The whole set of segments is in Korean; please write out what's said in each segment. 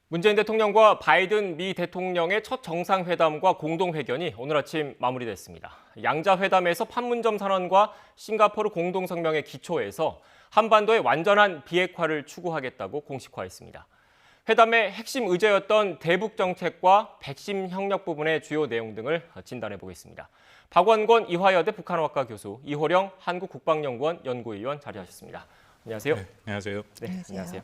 문재인 대통령과 바이든 미 대통령의 첫 정상회담과 공동회견이 오늘 아침 마무리됐습니다. 양자회담에서 판문점 선언과 싱가포르 공동성명의 기초에서 한반도의 완전한 비핵화를 추구하겠다고 공식화했습니다. 회담의 핵심 의제였던 대북 정책과 백신 협력 부분의 주요 내용 등을 진단해 보겠습니다. 박원권 이화여대 북한어학과 교수, 이호령 한국국방연구원 연구위원 자리하셨습니다. 안녕하세요. 네, 안녕하세요. 네, 안녕하세요.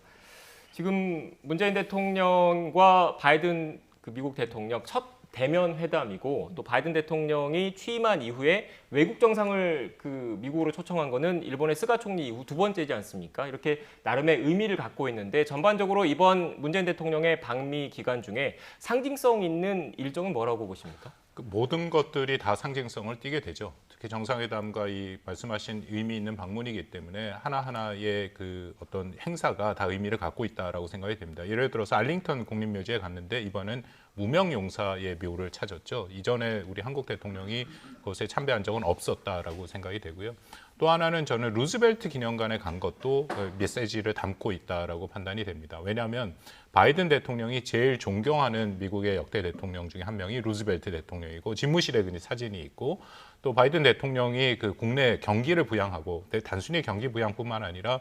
지금 문재인 대통령과 바이든 미국 대통령 첫 대면 회담이고 또 바이든 대통령이 취임한 이후에 외국 정상을 미국으로 초청한 거는 일본의 스가 총리 이후 두 번째지 않습니까? 이렇게 나름의 의미를 갖고 있는데 전반적으로 이번 문재인 대통령의 방미 기간 중에 상징성 있는 일정은 뭐라고 보십니까? 모든 것들이 다 상징성을 띠게 되죠. 특히 정상회담과 이 말씀하신 의미 있는 방문이기 때문에 하나하나의 어떤 행사가 다 의미를 갖고 있다라고 생각이 됩니다. 예를 들어서 알링턴 국립묘지에 갔는데 이번엔 무명용사의 묘를 찾았죠. 이전에 우리 한국 대통령이 그것에 참배한 적은 없었다라고 생각이 되고요. 또 하나는 저는 루즈벨트 기념관에 간 것도 메시지를 담고 있다라고 판단이 됩니다. 왜냐하면 바이든 대통령이 제일 존경하는 미국의 역대 대통령 중에 한 명이 루즈벨트 대통령이고 집무실에 그 사진이 있고 또 바이든 대통령이 국내 경기를 부양하고 단순히 경기 부양뿐만 아니라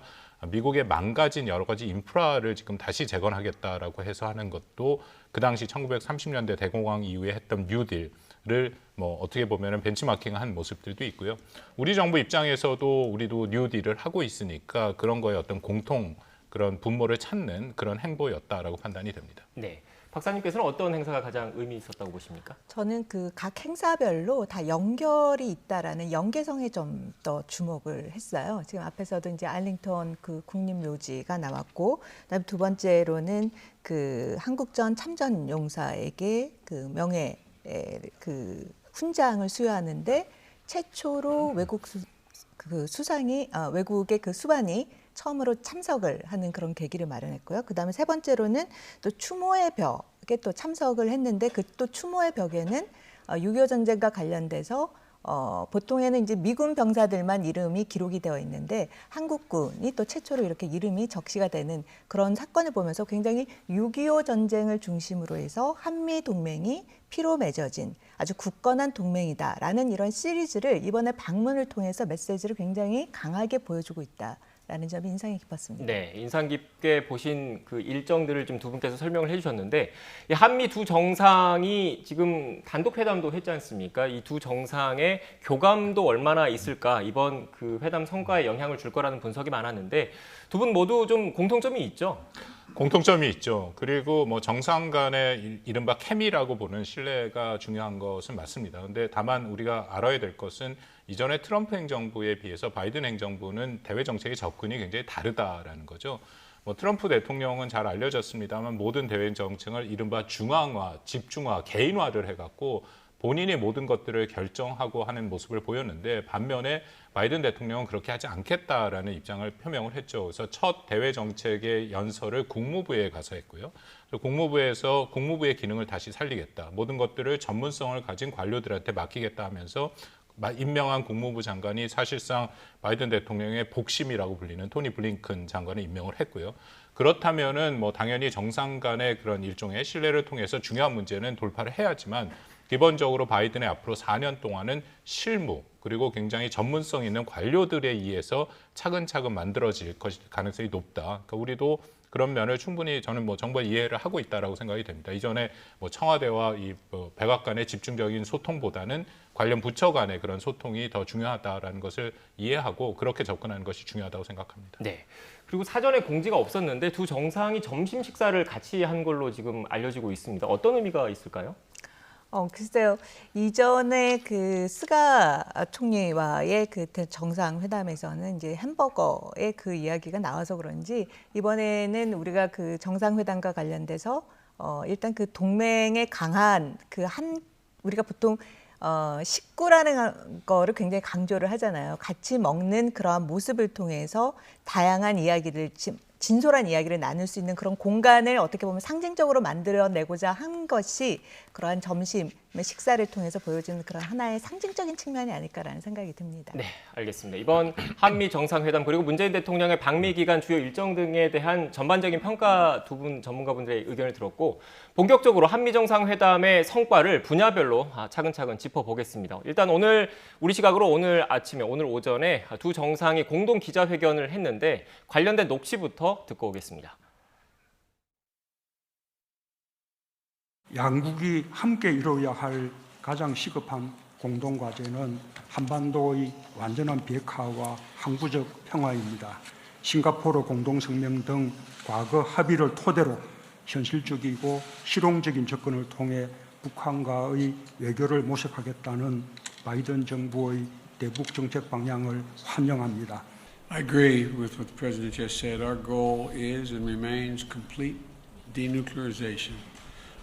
미국의 망가진 여러 가지 인프라를 지금 다시 재건하겠다라고 해서 하는 것도 그 당시 1930년대 대공황 이후에 했던 뉴딜을 어떻게 보면 벤치마킹한 모습들도 있고요. 우리 정부 입장에서도 우리도 뉴딜을 하고 있으니까 그런 거에 어떤 공통 그런 분모를 찾는 그런 행보였다라고 판단이 됩니다. 네. 박사님께서는 어떤 행사가 가장 의미 있었다고 보십니까? 저는 각 행사별로 다 연결이 있다라는 연계성에 좀 더 주목을 했어요. 지금 앞에서도 이제 알링턴 국립묘지가 나왔고, 그다음에 두 번째로는 한국전 참전 용사에게 명예 훈장을 수여하는데 최초로 외국의 수반이 처음으로 참석을 하는 그런 계기를 마련했고요. 그다음에 세 번째로는 또 추모의 벽에 또 참석을 했는데 또 추모의 벽에는 6.25 전쟁과 관련돼서 보통에는 이제 미군 병사들만 이름이 기록이 되어 있는데 한국군이 또 최초로 이렇게 이름이 적시가 되는 그런 사건을 보면서 굉장히 6.25 전쟁을 중심으로 해서 한미 동맹이 피로 맺어진 아주 굳건한 동맹이다라는 이런 시리즈를 이번에 방문을 통해서 메시지를 굉장히 강하게 보여주고 있다. 라는 점이 인상이 깊었습니다. 네, 인상 깊게 보신 일정들을 좀 두 분께서 설명을 해주셨는데 이 한미 두 정상이 지금 단독 회담도 했지 않습니까? 이 두 정상의 교감도 얼마나 있을까? 이번 회담 성과에 영향을 줄 거라는 분석이 많았는데 두 분 모두 좀 공통점이 있죠? 공통점이 있죠. 그리고 정상 간의 이른바 케미라고 보는 신뢰가 중요한 것은 맞습니다. 그런데 다만 우리가 알아야 될 것은 이전에 트럼프 행정부에 비해서 바이든 행정부는 대외 정책의 접근이 굉장히 다르다라는 거죠. 트럼프 대통령은 잘 알려졌습니다만 모든 대외 정책을 이른바 중앙화, 집중화, 개인화를 해갖고 본인이 모든 것들을 결정하고 하는 모습을 보였는데 반면에 바이든 대통령은 그렇게 하지 않겠다라는 입장을 표명을 했죠. 그래서 첫 대외 정책의 연설을 국무부에 가서 했고요. 국무부에서 국무부의 기능을 다시 살리겠다. 모든 것들을 전문성을 가진 관료들한테 맡기겠다 하면서 임명한 국무부 장관이 사실상 바이든 대통령의 복심이라고 불리는 토니 블링컨 장관을 임명을 했고요. 그렇다면은 당연히 정상 간의 그런 일종의 신뢰를 통해서 중요한 문제는 돌파를 해야지만 기본적으로 바이든의 앞으로 4년 동안은 실무 그리고 굉장히 전문성 있는 관료들에 의해서 차근차근 만들어질 가능성이 높다. 그러니까 우리도 그런 면을 충분히 저는 정부가 이해를 하고 있다라고 생각이 됩니다. 이전에 청와대와 이 백악관의 집중적인 소통보다는 관련 부처 간의 그런 소통이 더 중요하다라는 것을 이해하고 그렇게 접근하는 것이 중요하다고 생각합니다. 네. 그리고 사전에 공지가 없었는데 두 정상이 점심 식사를 같이 한 걸로 지금 알려지고 있습니다. 어떤 의미가 있을까요? 글쎄요. 이전에 스가 총리와의 정상회담에서는 이제 햄버거의 이야기가 나와서 그런지 이번에는 우리가 정상회담과 관련돼서 일단 동맹의 강한 우리가 보통 식구라는 거를 굉장히 강조를 하잖아요. 같이 먹는 그러한 모습을 통해서 다양한 이야기를 진솔한 이야기를 나눌 수 있는 그런 공간을 어떻게 보면 상징적으로 만들어내고자 한 것이 그러한 점심 식사를 통해서 보여주는 그런 하나의 상징적인 측면이 아닐까라는 생각이 듭니다. 네, 알겠습니다. 이번 한미 정상회담 그리고 문재인 대통령의 방미 기간 주요 일정 등에 대한 전반적인 평가 두 분 전문가분들의 의견을 들었고 본격적으로 한미 정상회담의 성과를 분야별로 차근차근 짚어보겠습니다. 일단 오늘 우리 시각으로 오늘 아침에 오늘 오전에 두 정상이 공동 기자회견을 했는데 관련된 녹취부터 듣고 오겠습니다. 양국이 함께 이루어야 할 가장 시급한 공동과제는 한반도의 완전한 비핵화와 항구적 평화입니다. 싱가포르 공동성명 등 과거 합의를 토대로 현실적이고 실용적인 접근을 통해 북한과의 외교를 모색하겠다는 바이든 정부의 대북 정책 방향을 환영합니다. I agree with what the President just said. Our goal is and remains complete denuclearization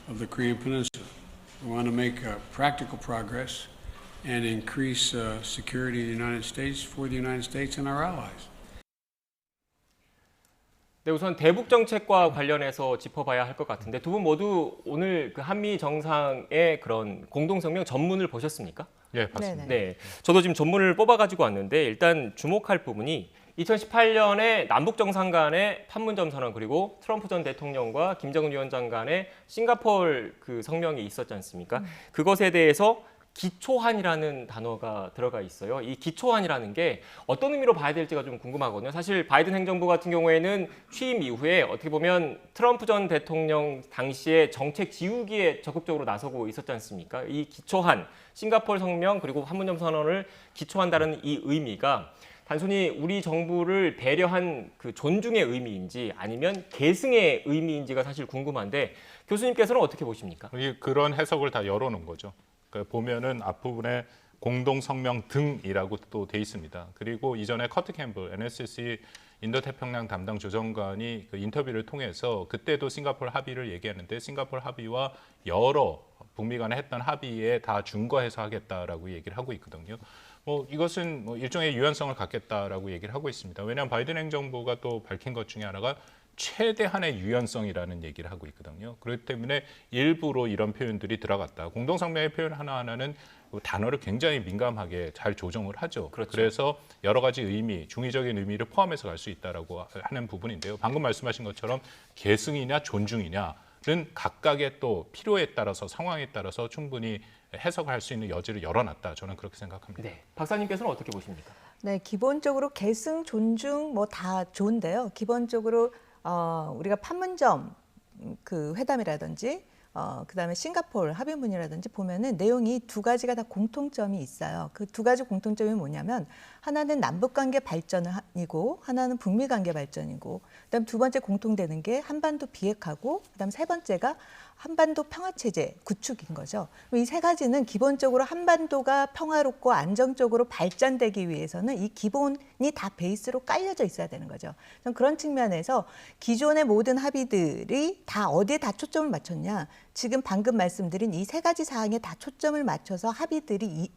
of the Korean Peninsula. We want to make practical progress and increase security in the United States for the United States and our allies. 네, 우선 대북 정책과 관련해서 짚어봐야 할 것 같은데 두 분 모두 오늘 그 한미 정상의 그런 공동성명 전문을 보셨습니까? 예, 봤습니다. 네, 저도 지금 전문을 뽑아가지고 왔는데 일단 주목할 부분이 2018년에 남북 정상 간의 판문점 선언 그리고 트럼프 전 대통령과 김정은 위원장 간의 싱가포르 그 성명이 있었지 않습니까? 그것에 대해서 기초한이라는 단어가 들어가 있어요. 이 기초한이라는 게 어떤 의미로 봐야 될지가 좀 궁금하거든요. 사실 바이든 행정부 같은 경우에는 취임 이후에 어떻게 보면 트럼프 전 대통령 당시에 정책 지우기에 적극적으로 나서고 있었지 않습니까? 이 기초한, 싱가포르 성명 그리고 판문점 선언을 기초한다는 이 의미가 단순히 우리 정부를 배려한 그 존중의 의미인지 아니면 계승의 의미인지가 사실 궁금한데 교수님께서는 어떻게 보십니까? 그런 해석을 다 열어놓은 거죠. 그러니까 보면은 앞부분에 공동성명 등이라고 또 돼 있습니다. 그리고 이전에 커트 캠블 NSC 인도태평양 담당 조정관이 그 인터뷰를 통해서 그때도 싱가포르 합의를 얘기했는데 싱가포르 합의와 여러 북미 간에 했던 합의에 다 준거해서 하겠다라고 얘기를 하고 있거든요. 이것은 일종의 유연성을 갖겠다라고 얘기를 하고 있습니다. 왜냐하면 바이든 행정부가 또 밝힌 것 중에 하나가 최대한의 유연성이라는 얘기를 하고 있거든요. 그렇기 때문에 일부러 이런 표현들이 들어갔다. 공동성명의 표현 하나하나는 단어를 굉장히 민감하게 잘 조정을 하죠. 그렇죠. 그래서 여러 가지 의미, 중의적인 의미를 포함해서 갈 수 있다라고 하는 부분인데요. 방금 말씀하신 것처럼 계승이냐 존중이냐는 각각의 또 필요에 따라서 상황에 따라서 충분히 해석할 수 있는 여지를 열어놨다. 저는 그렇게 생각합니다. 네, 박사님께서는 어떻게 보십니까? 네, 기본적으로 계승, 존중 뭐 다 좋은데요. 기본적으로 우리가 판문점 그 회담이라든지 그다음에 싱가포르 합의문이라든지 보면은 내용이 두 가지가 다 공통점이 있어요. 그 두 가지 공통점이 뭐냐면 하나는 남북관계 발전이고 하나는 북미관계 발전이고 그다음 두 번째 공통되는 게 한반도 비핵화고 그다음 세 번째가 한반도 평화체제 구축인 거죠. 이 세 가지는 기본적으로 한반도가 평화롭고 안정적으로 발전되기 위해서는 이 기본이 다 베이스로 깔려져 있어야 되는 거죠. 그런 측면에서 기존의 모든 합의들이 다 어디에 다 초점을 맞췄냐. 지금 방금 말씀드린 이 세 가지 사항에 다 초점을 맞춰서 합의들이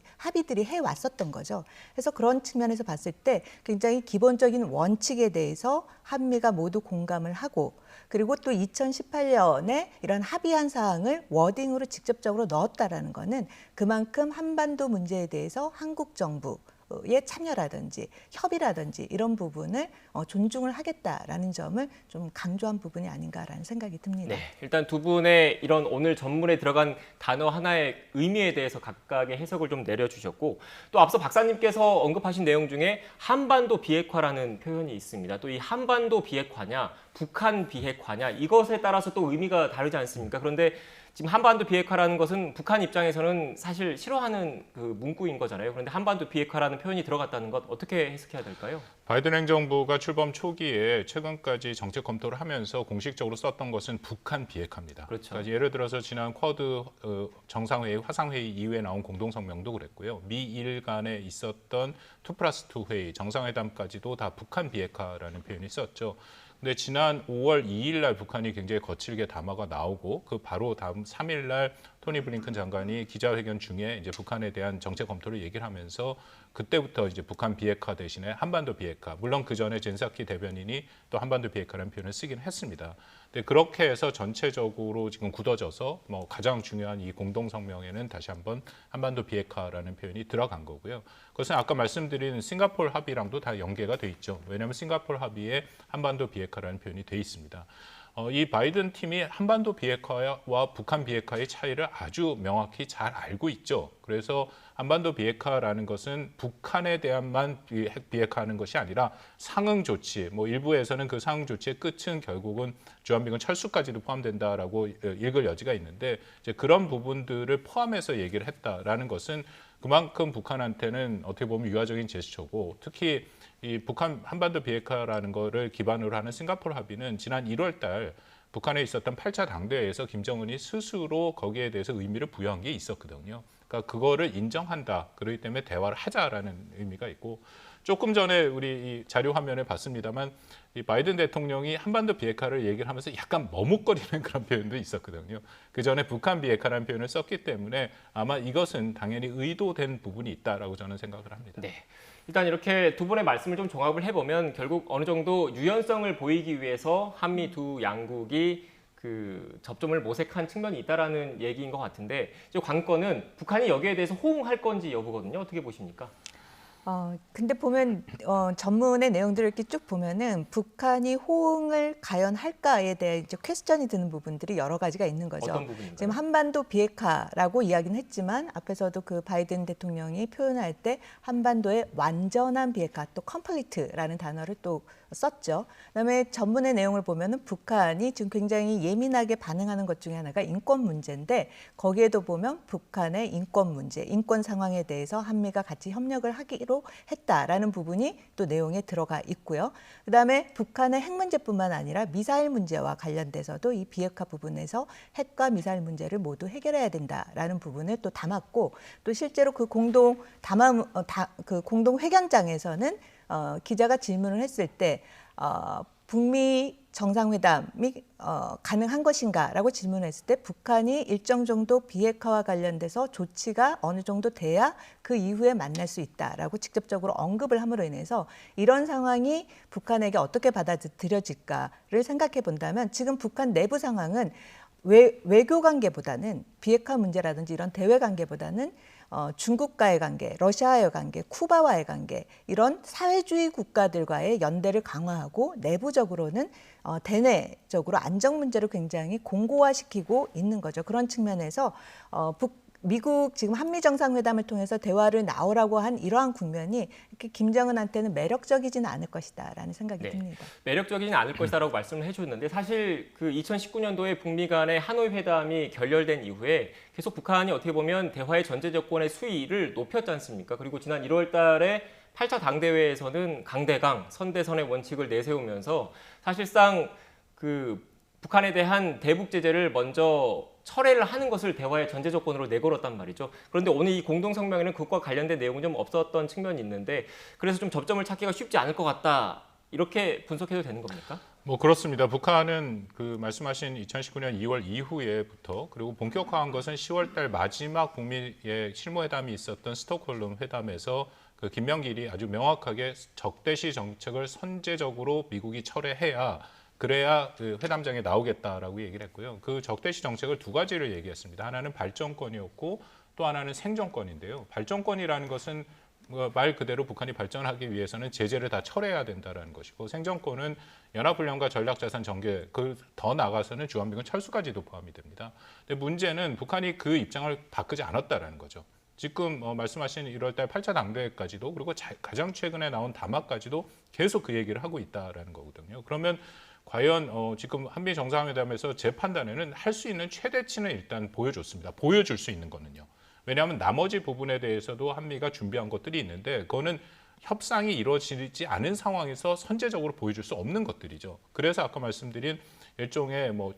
해왔었던 거죠. 그래서 그런 측면에서 봤을 때 굉장히 기본적인 원칙에 대해서 한미가 모두 공감을 하고 그리고 또 2018년에 이런 합의한 사항을 워딩으로 직접적으로 넣었다라는 거는 그만큼 한반도 문제에 대해서 한국 정부의 참여라든지 협의라든지 이런 부분을 존중을 하겠다라는 점을 좀 강조한 부분이 아닌가라는 생각이 듭니다. 네, 일단 두 분의 이런 오늘 전문에 들어간 단어 하나의 의미에 대해서 각각의 해석을 좀 내려주셨고 또 앞서 박사님께서 언급하신 내용 중에 한반도 비핵화라는 표현이 있습니다. 또 이 한반도 비핵화냐, 북한 비핵화냐 이것에 따라서 또 의미가 다르지 않습니까? 그런데 지금 한반도 비핵화라는 것은 북한 입장에서는 사실 싫어하는 그 문구인 거잖아요. 그런데 한반도 비핵화라는 표현이 들어갔다는 것 어떻게 해석해야 될까요? 바이든 행정부가 출범 초기에 최근까지 정책 검토를 하면서 공식적으로 썼던 것은 북한 비핵화입니다. 그렇죠. 그러니까 예를 들어서 지난 쿼드 정상회의, 화상회의 이후에 나온 공동성명도 그랬고요. 미일 간에 있었던 2+2 회의, 정상회담까지도 다 북한 비핵화라는 표현이 썼죠. 근데 지난 5월 2일 날 북한이 굉장히 거칠게 담화가 나오고 그 바로 다음 3일 날 토니 블링컨 장관이 기자회견 중에 이제 북한에 대한 정책 검토를 얘기를 하면서 그때부터 이제 북한 비핵화 대신에 한반도 비핵화. 물론 그 전에 젠사키 대변인이 또 한반도 비핵화라는 표현을 쓰긴 했습니다. 근데 그렇게 해서 전체적으로 지금 굳어져서 뭐 가장 중요한 이 공동 성명에는 다시 한번 한반도 비핵화라는 표현이 들어간 거고요. 그것은 아까 말씀드린 싱가포르 합의랑도 다 연계가 돼 있죠. 왜냐하면 싱가포르 합의에 한반도 비핵화라는 표현이 돼 있습니다. 이 바이든 팀이 한반도 비핵화와 북한 비핵화의 차이를 아주 명확히 잘 알고 있죠. 그래서 한반도 비핵화라는 것은 북한에 대한만 핵 비핵화하는 것이 아니라 상응 조치, 뭐 일부에서는 그 상응 조치의 끝은 결국은 주한미군 철수까지도 포함된다라고 읽을 여지가 있는데 이제 그런 부분들을 포함해서 얘기를 했다라는 것은 그만큼 북한한테는 어떻게 보면 유화적인 제스처고 특히 이 북한 한반도 비핵화라는 거를 기반으로 하는 싱가포르 합의는 지난 1월 달 북한에 있었던 8차 당대회에서 김정은이 스스로 거기에 대해서 의미를 부여한 게 있었거든요. 그러니까 그거를 인정한다. 그렇기 때문에 대화를 하자라는 의미가 있고 조금 전에 우리 이 자료 화면에 봤습니다만 이 바이든 대통령이 한반도 비핵화를 얘기를 하면서 약간 머뭇거리는 그런 표현도 있었거든요. 그 전에 북한 비핵화라는 표현을 썼기 때문에 아마 이것은 당연히 의도된 부분이 있다라고 저는 생각을 합니다. 네. 일단 이렇게 두 분의 말씀을 좀 종합을 해보면 결국 어느 정도 유연성을 보이기 위해서 한미 두 양국이 그 접점을 모색한 측면이 있다라는 얘기인 것 같은데 이제 관건은 북한이 여기에 대해서 호응할 건지 여부거든요. 어떻게 보십니까? 근데 보면 전문의 내용들을 이렇게 쭉 보면은 북한이 호응을 과연 할까에 대해 이제 퀘스천이 드는 부분들이 여러 가지가 있는 거죠. 어떤 부분인가요? 지금 한반도 비핵화라고 이야기는 했지만 앞에서도 그 바이든 대통령이 표현할 때 한반도의 완전한 비핵화 또 컴플리트라는 단어를 또 썼죠. 그다음에 전문의 내용을 보면은 북한이 지금 굉장히 예민하게 반응하는 것 중에 하나가 인권 문제인데 거기에도 보면 북한의 인권 문제, 인권 상황에 대해서 한미가 같이 협력을 하기로 했다라는 부분이 또 내용에 들어가 있고요. 그다음에 북한의 핵 문제뿐만 아니라 미사일 문제와 관련돼서도 이 비핵화 부분에서 핵과 미사일 문제를 모두 해결해야 된다라는 부분을 또 담았고 또 실제로 그 공동 회견장에서는 기자가 질문을 했을 때 북미 정상회담이 가능한 것인가라고 질문했을 때 북한이 일정 정도 비핵화와 관련돼서 조치가 어느 정도 돼야 그 이후에 만날 수 있다라고 직접적으로 언급을 함으로 인해서 이런 상황이 북한에게 어떻게 받아들여질까를 생각해 본다면 지금 북한 내부 상황은 외교 관계보다는 비핵화 문제라든지 이런 대외 관계보다는 중국과의 관계, 러시아와의 관계, 쿠바와의 관계 이런 사회주의 국가들과의 연대를 강화하고 내부적으로는 대내적으로 안정 문제를 굉장히 공고화시키고 있는 거죠. 그런 측면에서 미국 지금 한미 정상회담을 통해서 대화를 나오라고 한 이러한 국면이 이렇게 김정은한테는 매력적이지는 않을 것이다라는 생각이 듭니다. 매력적이진 않을 것이다라고 말씀을 해주셨는데 사실 그 2019년도에 북미 간의 하노이 회담이 결렬된 이후에 계속 북한이 어떻게 보면 대화의 전제 조건의 수위를 높였지 않습니까? 그리고 지난 1월 달에 8차 당대회에서는 강대강, 선대선의 원칙을 내세우면서 사실상 그 북한에 대한 대북 제재를 먼저 철회를 하는 것을 대화의 전제 조건으로 내걸었단 말이죠. 그런데 오늘 이 공동 성명에는 그것과 관련된 내용은 좀 없었던 측면이 있는데 그래서 좀 접점을 찾기가 쉽지 않을 것 같다. 이렇게 분석해도 되는 겁니까? 뭐 그렇습니다. 북한은 그 말씀하신 2019년 2월 이후에부터 그리고 본격화한 것은 10월 달 마지막 북미의 실무회담이 있었던 스톡홀름 회담에서 그 김명길이 아주 명확하게 적대시 정책을 선제적으로 미국이 철회해야 그래야 그 회담장에 나오겠다라고 얘기를 했고요. 그 적대시 정책을 두 가지를 얘기했습니다. 하나는 발전권이었고 또 하나는 생존권인데요. 발전권이라는 것은 말 그대로 북한이 발전하기 위해서는 제재를 다 철회해야 된다는 것이고 생존권은 연합훈련과 전략자산 전개, 그 더 나가서는 주한미군 철수까지도 포함이 됩니다. 근데 문제는 북한이 그 입장을 바꾸지 않았다는 거죠. 지금 말씀하신 1월달 8차 당대회까지도 그리고 가장 최근에 나온 담화까지도 계속 그 얘기를 하고 있다는 거거든요. 그러면 과연 지금 한미 정상회담에서 제 판단에는 할 수 있는 최대치는 일단 보여줬습니다. 보여줄 수 있는 거는요. 왜냐하면 나머지 부분에 대해서도 한미가 준비한 것들이 있는데 그거는 협상이 이루어지지 않은 상황에서 선제적으로 보여줄 수 없는 것들이죠. 그래서 아까 말씀드린 일종의 뭐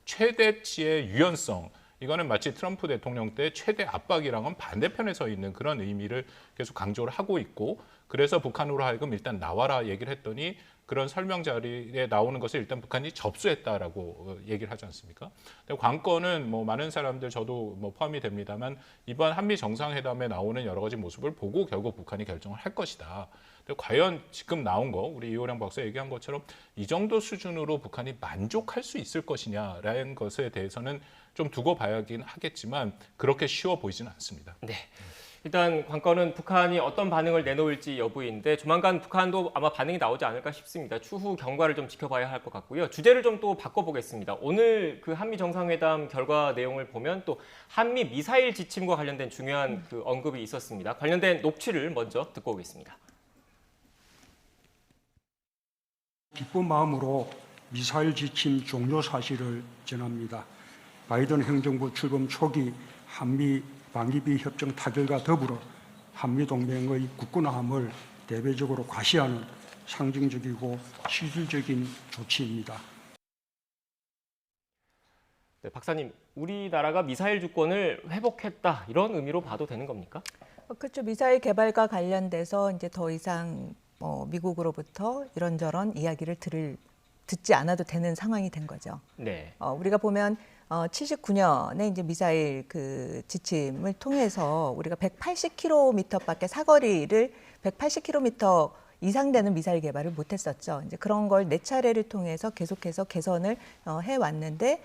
최대치의 유연성, 이거는 마치 트럼프 대통령 때 최대 압박이랑은 반대편에 서 있는 그런 의미를 계속 강조를 하고 있고 그래서 북한으로 하여금 일단 나와라 얘기를 했더니 그런 설명 자리에 나오는 것을 일단 북한이 접수했다라고 얘기를 하지 않습니까? 근데 관건은 뭐 많은 사람들 저도 뭐 포함이 됩니다만 이번 한미 정상회담에 나오는 여러 가지 모습을 보고 결국 북한이 결정을 할 것이다. 근데 과연 지금 나온 거 우리 이호령 박사 얘기한 것처럼 이 정도 수준으로 북한이 만족할 수 있을 것이냐라는 것에 대해서는 좀 두고 봐야긴 하겠지만 그렇게 쉬워 보이지는 않습니다. 네. 일단 관건은 북한이 어떤 반응을 내놓을지 여부인데 조만간 북한도 아마 반응이 나오지 않을까 싶습니다. 추후 경과를 좀 지켜봐야 할 것 같고요. 주제를 좀 또 바꿔보겠습니다. 오늘 그 한미 정상회담 결과 내용을 보면 또 한미 미사일 지침과 관련된 중요한 그 언급이 있었습니다. 관련된 녹취를 먼저 듣고 오겠습니다. 기쁜 마음으로 미사일 지침 종료 사실을 전합니다. 바이든 행정부 출범 초기 한미 방위비 협정 타결과 더불어 한미 동맹의 굳건함을 대외적으로 과시하는 상징적이고 실질적인 조치입니다. 네, 박사님, 우리나라가 미사일 주권을 회복했다 이런 의미로 봐도 되는 겁니까? 그렇죠. 미사일 개발과 관련돼서 이제 더 이상 미국으로부터 이런저런 이야기를 듣지 않아도 되는 상황이 된 거죠. 네. 우리가 보면 79년에 이제 미사일 그 지침을 통해서 우리가 180km밖에 사거리를 180km 이상 되는 미사일 개발을 못했었죠. 이제 그런 걸 4차례를 통해서 계속해서 개선을 해왔는데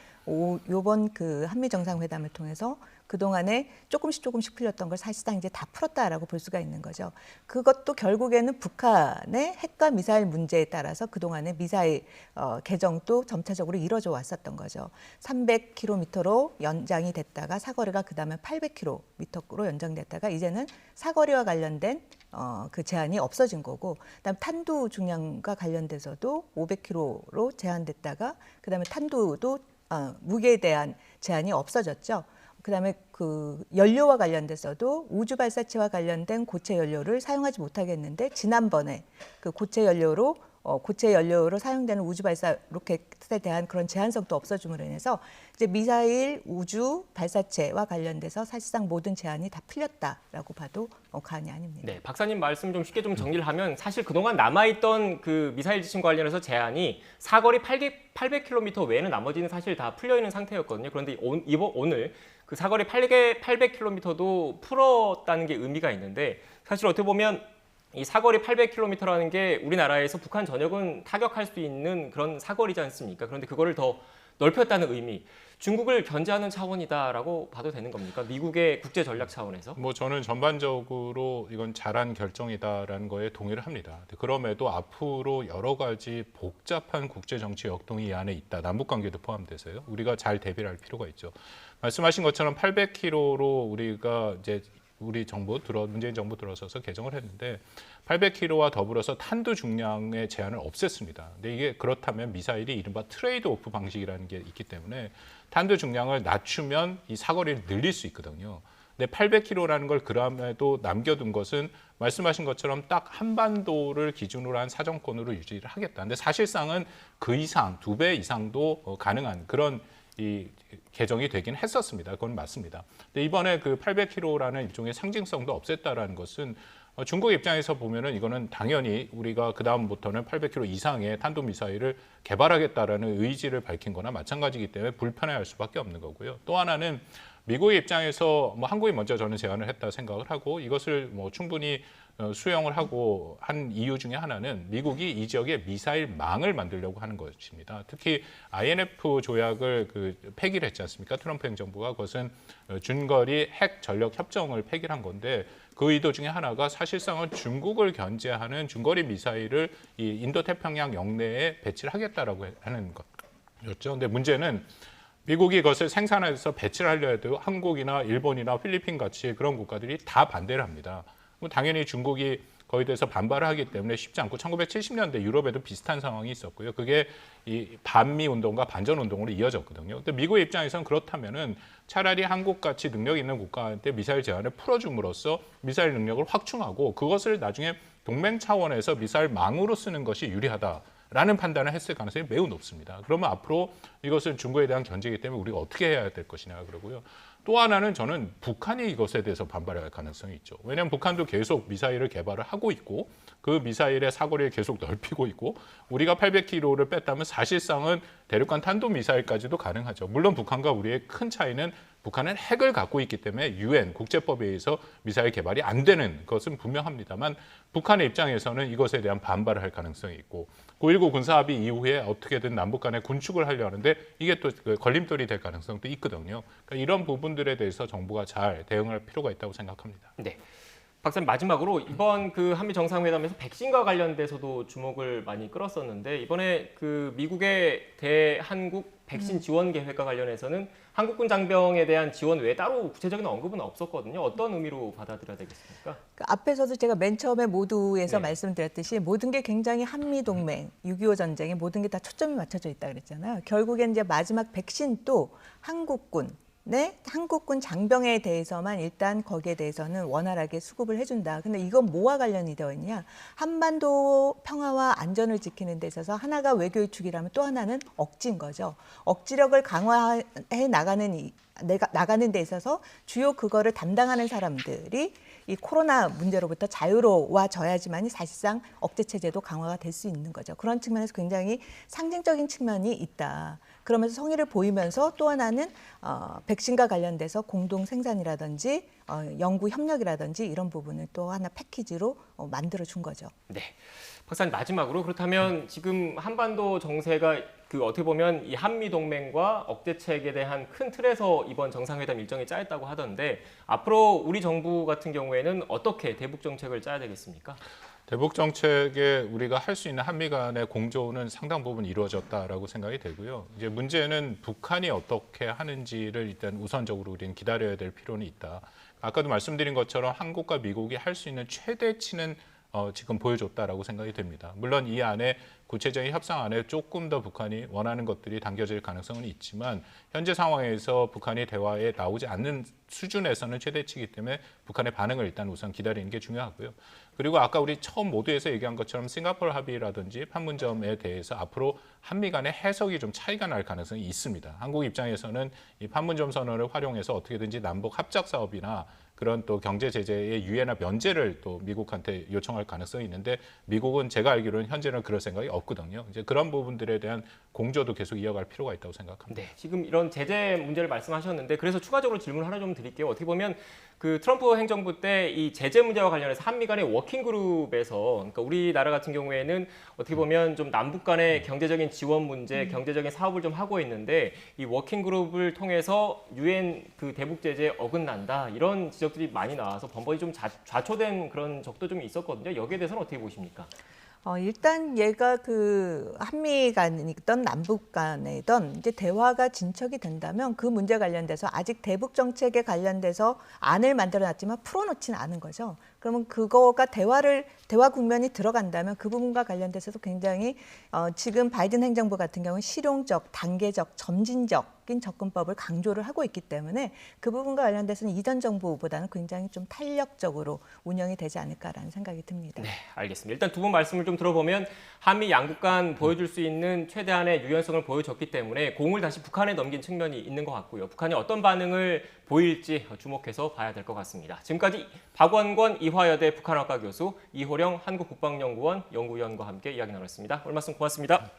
요번 그 한미 정상회담을 통해서 그동안에 조금씩 풀렸던 걸 사실상 이제 다 풀었다라고 볼 수가 있는 거죠. 그것도 결국에는 북한의 핵과 미사일 문제에 따라서 그동안의 미사일 개정도 점차적으로 이뤄져 왔었던 거죠. 300km로 연장이 됐다가 사거리가 그다음에 800km로 연장됐다가 이제는 사거리와 관련된 그 제한이 없어진 거고, 그다음 탄두 중량과 관련돼서도 500kg로 제한됐다가 그다음에 탄두도 무게에 대한 제한이 없어졌죠. 그다음에 그 연료와 관련돼서도 우주 발사체와 관련된 고체 연료를 사용하지 못하게 했는데 지난번에 그 고체 연료로 사용되는 우주 발사 로켓에 대한 그런 제한성도 없어짐으로 인해서 이제 미사일 우주 발사체와 관련돼서 사실상 모든 제한이 다 풀렸다라고 봐도 과언이 아닙니다. 네, 박사님 말씀 좀 쉽게 좀 정리를 하면 사실 그동안 남아있던 그 미사일 지침 관련해서 제한이 사거리 800km 외에는 나머지는 사실 다 풀려 있는 상태였거든요. 그런데 오늘 그 사거리 800km도 풀었다는 게 의미가 있는데 사실 어떻게 보면 이 사거리 800km라는 게 우리나라에서 북한 전역은 타격할 수 있는 그런 사거리지 않습니까? 그런데 그거를 더 넓혔다는 의미, 중국을 견제하는 차원이다라고 봐도 되는 겁니까? 미국의 국제 전략 차원에서? 뭐 저는 전반적으로 이건 잘한 결정이다라는 거에 동의를 합니다. 그럼에도 앞으로 여러 가지 복잡한 국제 정치 역동이 이 안에 있다. 남북 관계도 포함돼서요. 우리가 잘 대비를 할 필요가 있죠. 말씀하신 것처럼 800km로 우리가 이제 문재인 정부 들어서서 개정을 했는데 800km와 더불어서 탄두 중량의 제한을 없앴습니다. 근데 이게 그렇다면 미사일이 이른바 트레이드 오프 방식이라는 게 있기 때문에 탄두 중량을 낮추면 이 사거리를 늘릴 수 있거든요. 근데 800km라는 걸 그럼에도 남겨둔 것은 말씀하신 것처럼 딱 한반도를 기준으로 한 사정권으로 유지를 하겠다. 근데 사실상은 그 이상, 2배 이상도 가능한 그런 이 개정이 되긴 했었습니다. 그건 맞습니다. 근데 이번에 그 800km라는 일종의 상징성도 없앴다라는 것은 중국 입장에서 보면은 이거는 당연히 우리가 그 다음부터는 800km 이상의 탄도미사일을 개발하겠다라는 의지를 밝힌 거나 마찬가지이기 때문에 불편해할 수밖에 없는 거고요. 또 하나는 미국의 입장에서 뭐 한국이 먼저 저는 제안을 했다 생각을 하고 이것을 뭐 충분히 수용을 하고 한 이유 중에 하나는 미국이 이 지역에 미사일 망을 만들려고 하는 것입니다. 특히 INF 조약을 폐기를 했지 않습니까? 트럼프 행정부가 그것은 준거리 핵 전력 협정을 폐기를 한 건데 그 의도 중에 하나가 사실상은 중국을 견제하는 중거리 미사일을 이 인도태평양 영내에 배치를 하겠다라고 하는 것이었죠. 근데 문제는 미국이 그것을 생산해서 배치를 하려 해도 한국이나 일본이나 필리핀 같이 그런 국가들이 다 반대를 합니다. 당연히 중국이 거기에 대해서 반발을 하기 때문에 쉽지 않고 1970년대 유럽에도 비슷한 상황이 있었고요. 그게 이 반미 운동과 반전 운동으로 이어졌거든요. 근데 미국의 입장에서는 그렇다면은 차라리 한국같이 능력 있는 국가한테 미사일 제한을 풀어줌으로써 미사일 능력을 확충하고 그것을 나중에 동맹 차원에서 미사일 망으로 쓰는 것이 유리하다라는 판단을 했을 가능성이 매우 높습니다. 그러면 앞으로 이것은 중국에 대한 견제이기 때문에 우리가 어떻게 해야 될 것이냐 그러고요. 또 하나는 저는 북한이 이것에 대해서 반발할 가능성이 있죠. 왜냐하면 북한도 계속 미사일을 개발을 하고 있고 그 미사일의 사거리를 계속 넓히고 있고 우리가 800km를 뺐다면 사실상은 대륙간 탄도미사일까지도 가능하죠. 물론 북한과 우리의 큰 차이는 북한은 핵을 갖고 있기 때문에 유엔 국제법에 의해서 미사일 개발이 안 되는 것은 분명합니다만 북한의 입장에서는 이것에 대한 반발을 할 가능성이 있고 9.19 군사합의 이후에 어떻게든 남북 간의 군축을 하려 하는데 이게 또 걸림돌이 될 가능성도 있거든요. 그러니까 이런 부분들에 대해서 정부가 잘 대응할 필요가 있다고 생각합니다. 네. 박사님 마지막으로 이번 그 한미 정상회담에서 백신과 관련돼서도 주목을 많이 끌었었는데 이번에 그 미국의 대한국 백신 지원 계획과 관련해서는 한국군 장병에 대한 지원 외에 따로 구체적인 언급은 없었거든요. 어떤 의미로 받아들여야 되겠습니까? 그 앞에서도 제가 맨 처음에 모두에서 네. 말씀드렸듯이 모든 게 굉장히 한미 동맹, 6.25 전쟁에 모든 게 다 초점이 맞춰져 있다 그랬잖아요. 결국엔 이제 마지막 백신도 한국군 장병에 대해서만 일단 거기에 대해서는 원활하게 수급을 해준다. 근데 이건 뭐와 관련이 되어 있냐? 한반도 평화와 안전을 지키는 데 있어서 하나가 외교의 축이라면 또 하나는 억지인 거죠. 억지력을 강화해 나가는 데 있어서 주요 그거를 담당하는 사람들이 이 코로나 문제로부터 자유로워져야지만이 사실상 억제 체제도 강화가 될 수 있는 거죠. 그런 측면에서 굉장히 상징적인 측면이 있다. 그러면서 성의를 보이면서 또 하나는 백신과 관련돼서 공동 생산이라든지 연구 협력이라든지 이런 부분을 또 하나 패키지로 만들어 준 거죠. 네. 박사님 마지막으로 그렇다면 지금 한반도 정세가 그 어떻게 보면 이 한미 동맹과 억제책에 대한 큰 틀에서 이번 정상회담 일정이 짜였다고 하던데 앞으로 우리 정부 같은 경우에는 어떻게 대북 정책을 짜야 되겠습니까? 대북 정책에 우리가 할 수 있는 한미 간의 공조는 상당 부분 이루어졌다라고 생각이 되고요. 이제 문제는 북한이 어떻게 하는지를 일단 우선적으로 우리는 기다려야 될 필요는 있다. 아까도 말씀드린 것처럼 한국과 미국이 할 수 있는 최대치는 지금 보여줬다라고 생각이 됩니다. 물론 이 안에 구체적인 협상 안에 조금 더 북한이 원하는 것들이 담겨질 가능성은 있지만 현재 상황에서 북한이 대화에 나오지 않는 수준에서는 최대치이기 때문에 북한의 반응을 일단 우선 기다리는 게 중요하고요. 그리고 아까 우리 처음 모두에서 얘기한 것처럼 싱가포르 합의라든지 판문점에 대해서 앞으로 한미 간의 해석이 좀 차이가 날 가능성이 있습니다. 한국 입장에서는 이 판문점 선언을 활용해서 어떻게든지 남북 합작 사업이나 그런 또 경제 제재의 유예나 면제를 또 미국한테 요청할 가능성이 있는데 미국은 제가 알기로는 현재는 그럴 생각이 없거든요. 이제 그런 부분들에 대한 공조도 계속 이어갈 필요가 있다고 생각합니다. 네, 지금 이런 제재 문제를 말씀하셨는데 그래서 추가적으로 질문 하나 좀 드릴게요. 어떻게 보면 그 트럼프 행정부 때 이 제재 문제와 관련해서 한미 간의 워킹 그룹에서 그러니까 우리나라 같은 경우에는 어떻게 보면 좀 남북 간의 경제적인 지원 문제, 경제적인 사업을 좀 하고 있는데 이 워킹 그룹을 통해서 유엔 그 대북 제재에 어긋난다 이런 지적들이 많이 나와서 번번이 좀 좌초된 그런 적도 좀 있었거든요. 여기에 대해서는 어떻게 보십니까? 일단 얘가 그 한미 간이든 남북 간이든 이제 대화가 진척이 된다면 그 문제 관련돼서 아직 대북 정책에 관련돼서 안을 만들어놨지만 풀어놓지는 않은 거죠. 그러면 그거가 대화 국면이 들어간다면 그 부분과 관련돼서도 굉장히 지금 바이든 행정부 같은 경우는 실용적, 단계적, 점진적인 접근법을 강조를 하고 있기 때문에 그 부분과 관련돼서는 이전 정부보다는 굉장히 좀 탄력적으로 운영이 되지 않을까라는 생각이 듭니다. 네, 알겠습니다. 일단 두 분 말씀을 좀 들어보면 한미 양국 간 보여줄 수 있는 최대한의 유연성을 보여줬기 때문에 공을 다시 북한에 넘긴 측면이 있는 것 같고요. 북한이 어떤 반응을 보일지 주목해서 봐야 될 것 같습니다. 지금까지 박원권 이화여대 북한학과 교수, 이호령 한국국방연구원 연구위원과 함께 이야기 나눴습니다. 오늘 말씀 고맙습니다.